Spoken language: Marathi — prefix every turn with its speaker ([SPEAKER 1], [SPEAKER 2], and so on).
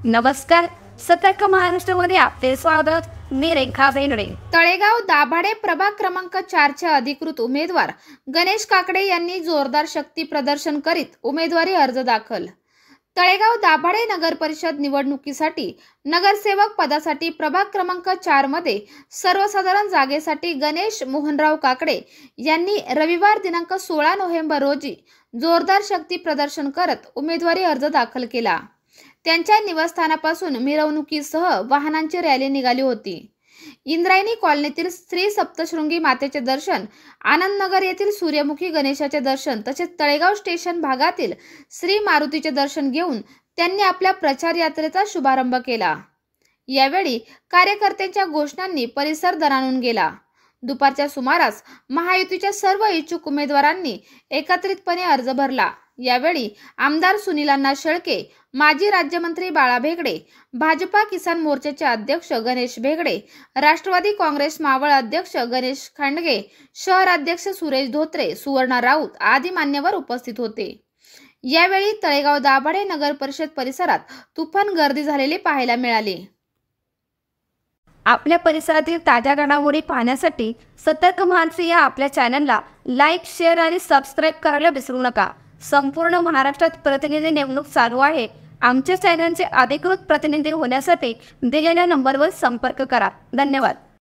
[SPEAKER 1] नमस्कार. सतर्क महाराष्ट्रामध्ये आपले स्वागत. मी रेखा बेनडे.
[SPEAKER 2] तळेगाव दाभाडे प्रभाग क्रमांक 4चे अधिकृत उमेदवार गणेश काकडे यांनी जोरदार शक्ती प्रदर्शन करीत उमेदवारी अर्ज दाखल. तळेगाव दाभाडे नगर परिषद निवडणुकीसाठी नगरसेवक पदासाठी प्रभाग क्रमांक 4 मध्ये सर्वसाधारण जागेसाठी गणेश मोहनराव काकडे यांनी रविवार दिनांक 16 नोव्हेंबर रोजी जोरदार शक्ती प्रदर्शन करत उमेदवारी अर्ज दाखल केला. त्यांच्या निवासस्थानापासून मिरवणुकीसह वाहनांची रॅली निघाली होती. इंद्रायणी कॉलनीतील श्री सप्तशृंगी मातेचे दर्शन, आनंदनगर येथील सूर्यमुखी गणेशाचे दर्शन तसेच तळेगाव स्टेशन भागातील श्री मारुतीचे दर्शन घेऊन त्यांनी आपल्या प्रचार यात्रेचा शुभारंभ केला. यावेळी कार्यकर्त्यांच्या घोषणांनी परिसर दणाणून गेला. दुपारच्या सुमारास महायुतीच्या सर्व इच्छुक उमेदवारांनी एकत्रितपणे अर्ज भरला. यावेळी आमदार सुनीलांना शेळके, माजी राज्यमंत्री बाळा भेगडे, भाजपा किसान मोर्चाचे अध्यक्ष गणेश भेगडे, राष्ट्रवादी काँग्रेस मावळ अध्यक्ष गणेश खांडगे, शहर अध्यक्ष सुरेश धोत्रे, सुवर्णा राऊत आदी मान्यवर उपस्थित होते. यावेळी तळेगाव दाभाडे नगर परिषद परिसरात तुफान गर्दी झालेली पाहायला मिळाली.
[SPEAKER 1] आपल्या परिसरातील ताज्या घडामोडी पाहण्यासाठी सतर्क महाराष्ट्र या आपल्या चॅनलला लाईक, शेअर आणि सबस्क्राईब करायला विसरू नका. संपूर्ण महाराष्ट्रात प्रतिनिधी नेमणूक चालू आहे. आमच्या चॅनलचे अधिकृत प्रतिनिधी होण्यासाठी दिलेल्या नंबरवर संपर्क करा. धन्यवाद.